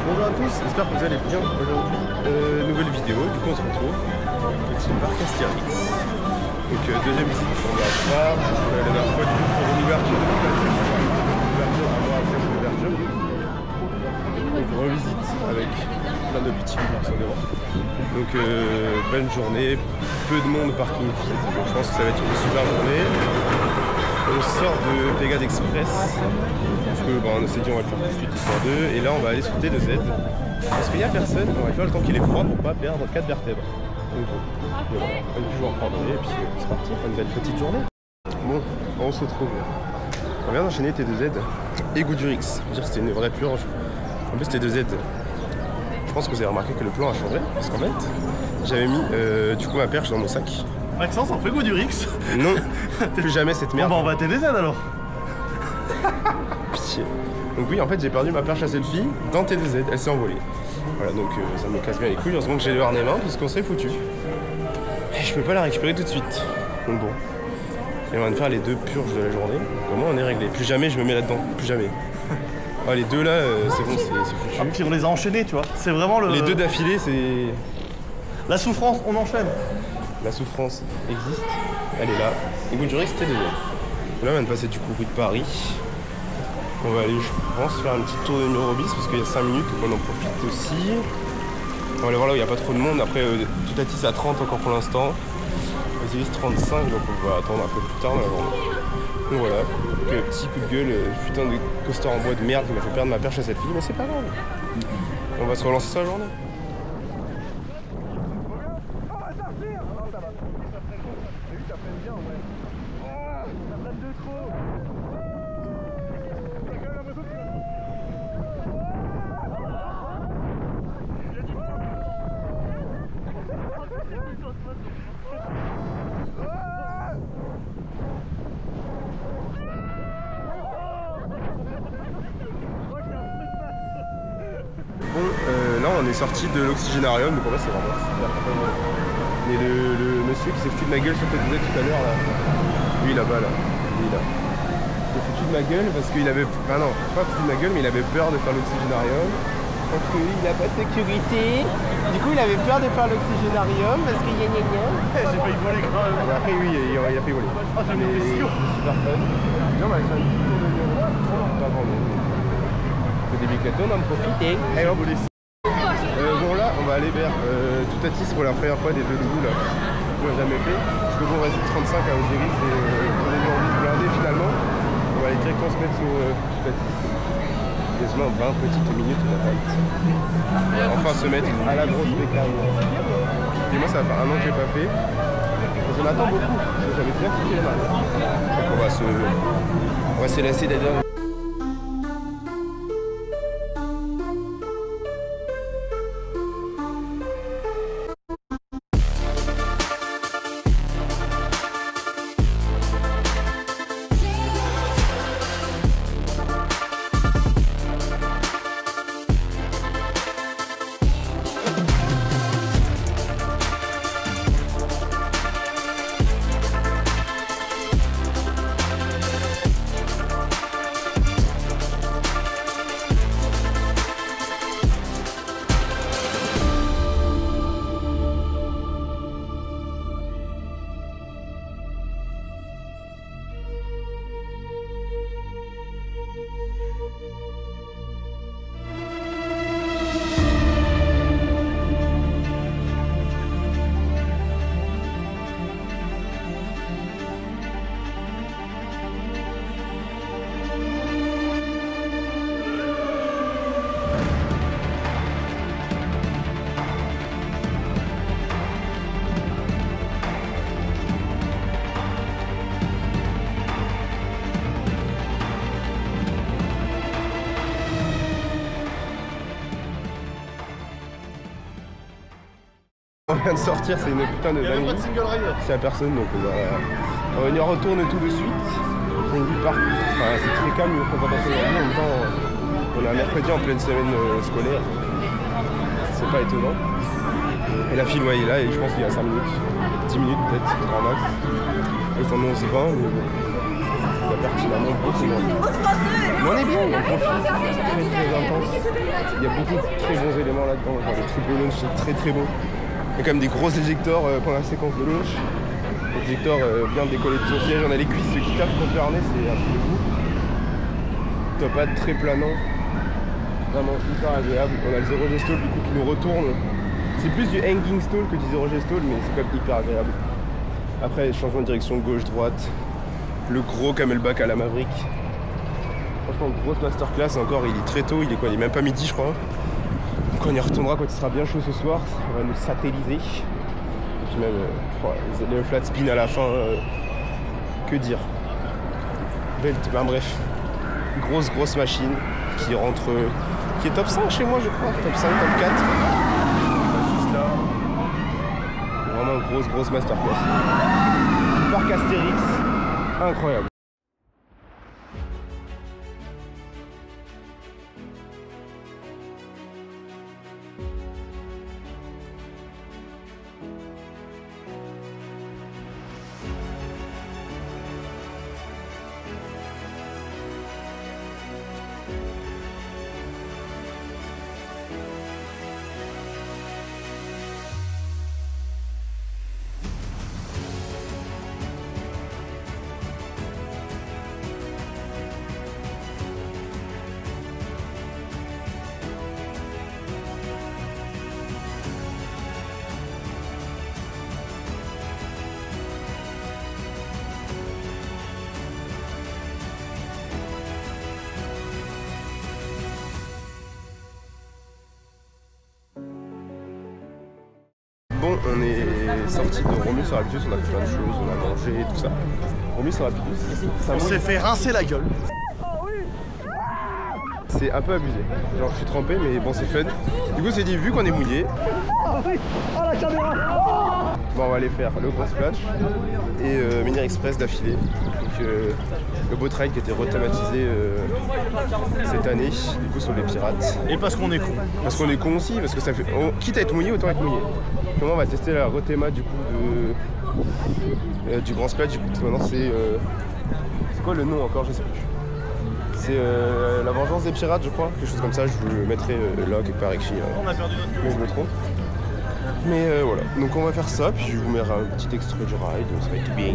Bonjour à tous, j'espère que vous allez bien aujourd'hui. Nouvelle vidéo, du coup on se retrouve. Petit parc Astérix. Donc deuxième visite pour la part. La dernière fois du coup pour une ouverture un mois après l'ouverture. Donc on revisite avec plein de petits personnes devant. Donc bonne journée, peu de monde, parking vide. Donc je pense que ça va être une super journée. On sort de Pégase Express. Parce que on s'est dit on va le faire tout de suite histoire d'eux. Et là on va aller sur T2Z. Parce qu'il n'y a personne, on va faire le temps qu'il est froid pour pas perdre 4 vertèbres. Donc voilà, on va toujours en prendre et puis c'est parti, on va une belle petite journée. Bon, on se retrouve. On vient d'enchaîner T2Z et Goudurix. Je veux dire c'était une vraie purge. En plus T2Z, je pense que vous avez remarqué que le plan a changé. Parce qu'en fait, j'avais mis du coup ma perche dans mon sac. Maxence, on fait Goudurix? Non, plus jamais cette merde. Bon bah on va T2Z alors. Pitié. Donc oui, en fait j'ai perdu ma perche à selfie dans T2Z, elle s'est envolée. Voilà, donc ça me casse bien les couilles, heureusement que j'ai le harnais main puisqu'on s'est foutu. Et je peux pas la récupérer tout de suite. Donc bon. Et on va faire les deux purges de la journée. Comment on est réglé? Plus jamais je me mets là-dedans, plus jamais. Ah, les deux là, c'est bon, c'est foutu. Ah, puis on les a enchaînés, tu vois. C'est vraiment le... Les deux d'affilée, c'est... La souffrance, on enchaîne. La souffrance existe, elle est là. Et Goudurix c'était déjà. Là on vient de passer du coup rue de Paris. On va aller, je pense, faire un petit tour de Mirobis parce qu'il y a 5 minutes, donc on en profite aussi. On va aller voir là où il n'y a pas trop de monde. Après, tout à c'est à 30 encore pour l'instant. Vas-y, 35, donc on va attendre un peu plus tard dans la journée. Donc voilà, donc, petit coup de gueule, putain de coaster en bois de merde qui m'a fait perdre ma perche à cette fille, mais c'est pas grave. On va se relancer sur la journée. Bon, là on est sorti de l'oxygénarium, donc en vrai c'est vraiment super. Mais le monsieur qui s'est foutu de ma gueule sur T2Z tout à l'heure là, lui là-bas là, lui là, il s'est foutu de ma gueule parce qu'il avait, enfin non, pas foutu de ma gueule mais il avait peur de faire l'oxygénarium parce qu'il n'a pas de sécurité. Du coup il avait peur de faire l'oxygénarium parce qu'il y a J'ai failli voler quand même. Et après oui, il a failli voler. Ah, j'ai mis des sioux. Super fun. Non, on va faire un petit tour de Mirobis, pas grand monde. Des Decathlon, on en profite. Et hop. Bon là, on va aller vers Toutatis pour la première fois des deux loups là. On l'a jamais fait. Parce que bon, vas-y, 35 à Osiris et on est en vis blindé finalement. On va aller directement se mettre sur Toutatis. Quasiment 20 petites minutes d'attente. Enfin se mettre à la grosse bécane. Et moi ça va faire un an que j'ai pas fait. Parce qu'on attend beaucoup. J'avais bien kiffé le mal. Donc on va se lasser d'adore. On vient de sortir, c'est une putain de dinguerie. C'est à personne donc on va venir retourner tout de suite. C'est une vue partout. Enfin, c'est très calme une présentation aujourd'hui. En même temps, on est un mercredi en pleine semaine scolaire. C'est pas étonnant. Et la file, ouais, est là et je pense qu'il y a 5 minutes. 10 minutes peut-être, grand max. Ils en ont 20, mais bon. Il y a pertinemment beaucoup moins. Mais on est bien, on profite, c'est très intense. Il y a beaucoup de très bons éléments là-dedans, genre le triple launch c'est très très beau. Il y a quand même des gros éjecteurs pendant la séquence de launch. L'éjecteur bien décollé de son siège, on a les cuisses qui tapent contre le harnais, c'est un truc de fou. Top hat très planant, vraiment hyper agréable. On a le 0G stall du coup qui nous retourne. C'est plus du hanging stall que du 0G stall, mais c'est quand même hyper agréable. Après, changement de direction gauche-droite, le gros camelback à la Maverick. Franchement, grosse masterclass encore, il est très tôt, il est quoi? Il est même pas midi, je crois. Donc on y retournera quand il sera bien chaud ce soir, on va nous satelliser. Et puis même, le flat spin à la fin, que dire? Ben, bref, grosse machine qui rentre, qui est top 5 chez moi, je crois, top 5, top 4. Vraiment grosse masterclass. Parc Astérix, incroyable. Bon, on est sorti de Romulus et Rapidus, on a fait plein de choses, on a mangé, tout ça. Romulus et Rapidus, On s'est fait rincer la gueule. c'est un peu abusé. Genre, je suis trempé, mais bon, c'est fun. Du coup, c'est dit, vu qu'on est mouillé, La caméra. bon, on va aller faire le gros splash et Menhir Express d'affilée. Donc, le boat ride qui a été rethématisé cette année, du coup, sur les pirates. Et parce qu'on est con. Parce qu'on est con aussi, parce que ça fait. Quitte à être mouillé, autant être mouillé. Comment on va tester la rethéma du coup du grand splash, du coup maintenant c'est quoi le nom encore, je sais plus. C'est la vengeance des pirates, je crois, quelque chose comme ça, je vous le mettrai là quelque part écrit. On a perdu notre Mais je me trompe. Mais voilà, donc on va faire ça, puis je vais vous mettre un petit extrait du ride, ça va être bien.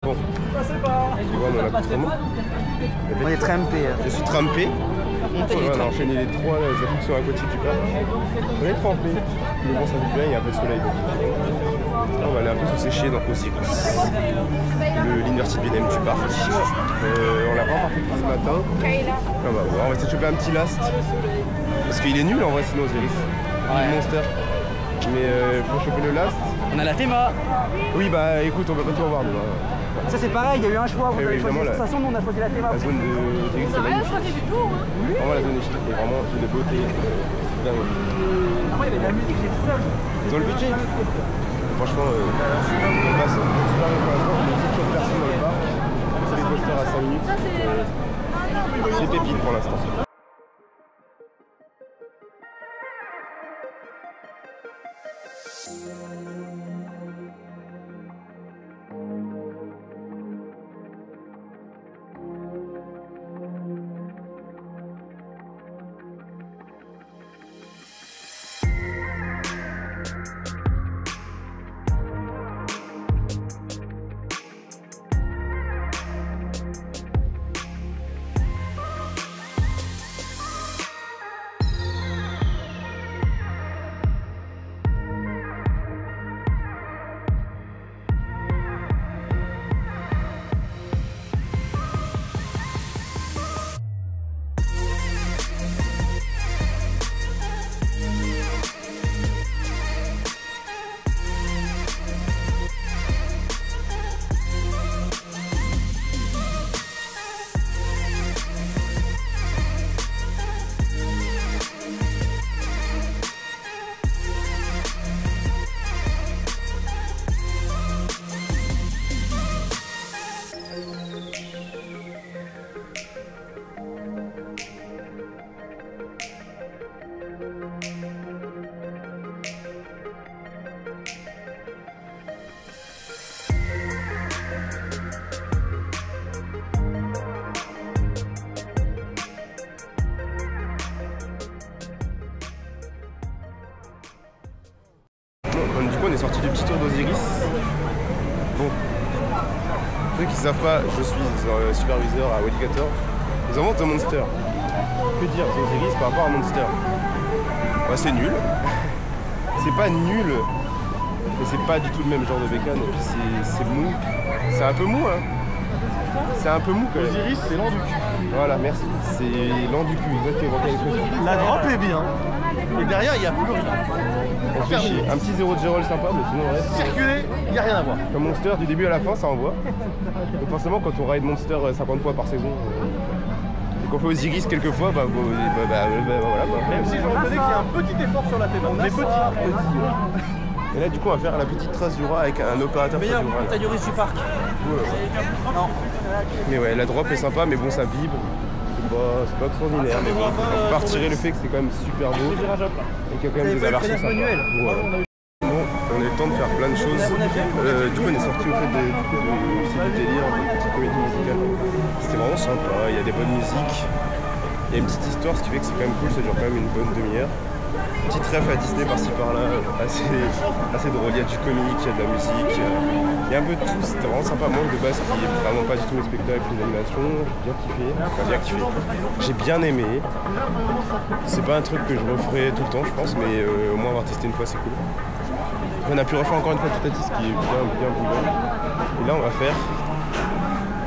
Bon, tu vois mon accoutrement. On est trempé. Je suis trempé. On a enchaîné les trois attractions aquatiques du parc. On est trempé. Mais bon, ça fait bien, il y a un peu de soleil. Donc. On va aller un peu se sécher dans Osiris, l'Inverted BNM du parc. On l'a pas encore fait ce matin. On va voir, on va essayer de choper un petit last. Parce qu'il est nul en vrai sinon Osiris. Il est monster. Mais pour choper le last. On a la théma. Oui bah écoute, on va pas tout revoir nous. Ça c'est pareil, il y a eu un choix. Vous avez choisi la sensation, nous on a choisi la théma. La zone de Osiris c'est magnifique. Vraiment la zone est vraiment une beauté. C'est dingue. Après il y avait de la musique, j'ai tout seul. Ils ont le budget. Franchement, on passe super bien pour l'instant. Il y a une petite personne dans le bar. C'est les posters à 5 minutes. C'est pépite pour l'instant. Du coup on est sorti du petit tour d'Osiris. Bon, pour ceux qui ne savent pas, je suis superviseur à Alligator. Ils inventent un Monster. Que dire d'Osiris par rapport à Monster? Ouais, c'est nul. C'est pas nul, mais c'est pas du tout le même genre de bécane. Et puis c'est mou. C'est un peu mou hein. C'est un peu mou quand même. Osiris, c'est l'an du cul. Voilà, merci. C'est l'an du cul, exactement. La drop est bien. Et derrière, il n'y a plus rien. On se fait chier. Un petit 0 de Gérol sympa, mais sinon ouais. Circuler, il n'y a rien à voir. Comme Monster, du début à la fin, ça envoie. Donc forcément, quand on ride Monster 50 fois par saison, et qu'on fait Osiris quelques fois, voilà. Même si je reconnais qu'il y a un petit effort sur la thématique. Mais petit. Et là, du coup, on va faire la petite trace du roi avec un opérateur. Meilleure montagne russe du parc. Non. Mais ouais, la drop est sympa, mais bon, ça vibre. C'est pas extraordinaire, mais bon, on peut retirer le fait que c'est quand même super beau et qu'il y a quand même des aversions sympas. Voilà. Bon, on a eu le temps de faire plein de choses. Du coup, on est sorti au fait de du délire, une petite comédie musicale. C'était vraiment sympa, il y a des bonnes musiques. Il y a une petite histoire, ce qui fait que c'est quand même cool, ça dure quand même une bonne demi-heure. Petite ref à Disney par-ci par-là, assez drôle, il y a du comique, il y a de la musique, il y a un peu de tout, c'était vraiment sympa. Moi de base qui est vraiment pas du tout mes spectacles, les animations, j'ai bien kiffé, j'ai bien aimé. C'est pas un truc que je referai tout le temps je pense, mais au moins avoir testé une fois c'est cool. On a pu refaire encore une fois Toutatis qui est bien bon. Et là on va faire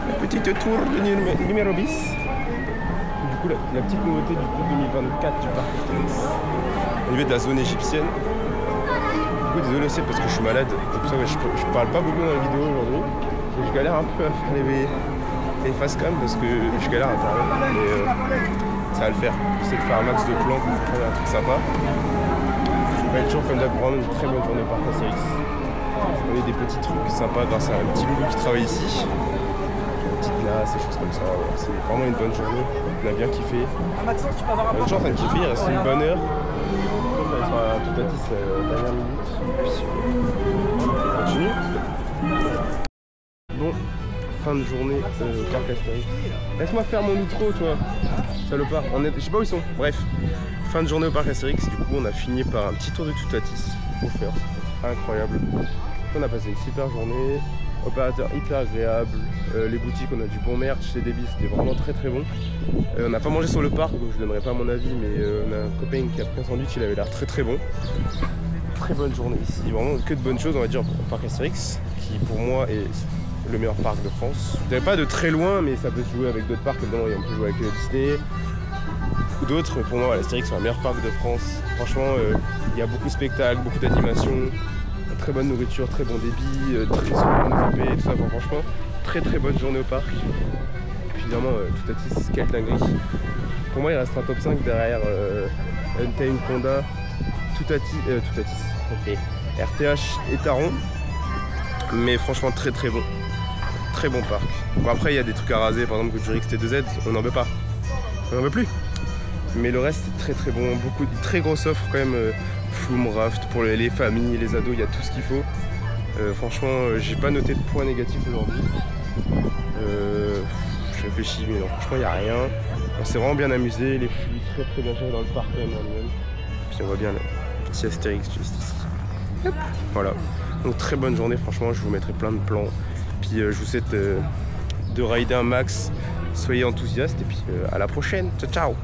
la petite tour de numéro 10. Du coup la petite nouveauté du coup 2024 du parc Astérix. Au niveau de la zone égyptienne. Du coup désolé aussi parce que je suis malade, c'est pour ça que je parle pas beaucoup dans la vidéo aujourd'hui. Je galère un peu à faire les facecam parce que je galère à parler, mais ça va le faire. J'essaie de faire un max de plans pour faire un truc sympa. Ça va être toujours comme d'hab, vraiment une très bonne journée au parc Astérix. On a des petits trucs sympas grâce à un petit loulou qui travaille ici. Petite glace, des choses comme ça. Ouais. C'est vraiment une bonne journée. On a bien kiffé. On est toujours en train de kiffer, il reste une bonne heure. On sera tout à 10 dernière minute. On continue. Bon, fin de journée au parc Astérix. Laisse-moi faire mon micro, toi, salopard. Je sais pas où ils sont. Bref, fin de journée au parc Astérix. Du coup, on a fini par un petit tour de Toutatis offert. Incroyable. On a passé une super journée. Opérateur hyper agréable, les boutiques, on a du bon merch, chez Débis, c'était vraiment très bon. On n'a pas mangé sur le parc, donc je donnerai pas mon avis, mais on a un copain qui a pris un sandwich, il avait l'air très bon. Très bonne journée ici, vraiment que de bonnes choses on va dire pour le parc Astérix, qui pour moi est le meilleur parc de France. Je dirais pas de très loin, mais ça peut se jouer avec d'autres parcs, on peut jouer avec Disney ou d'autres. Pour moi, Astérix c'est le meilleur parc de France. Franchement, il y a beaucoup de spectacles, beaucoup d'animations. Très bonne nourriture, très bon débit, très souvent occupé, tout ça. Bon, franchement, très bonne journée au parc. Et puis évidemment, Toutatis, quelle dinguerie. Pour moi, il reste un top 5 derrière Untamed, Panda, Toutatis, ok. RTH et Taron. Mais franchement très très bon. Très bon parc. Bon après il y a des trucs à raser, par exemple Goturix T2Z, on n'en veut pas. On n'en veut plus. Mais le reste c'est très très bon. Beaucoup de très grosses offres quand même. Flume, raft pour les familles, les ados, il y a tout ce qu'il faut. Franchement j'ai pas noté de points négatifs aujourd'hui. Je réfléchis mais non, franchement il n'y a rien. On s'est vraiment bien amusé, les flux très très bien gérés dans le parc quand même en lui-même. Puis on voit bien le petit Astérix juste ici. Hop. Voilà. Donc très bonne journée, franchement je vous mettrai plein de plans. Puis je vous souhaite de rider un max, soyez enthousiastes et puis à la prochaine, ciao ciao.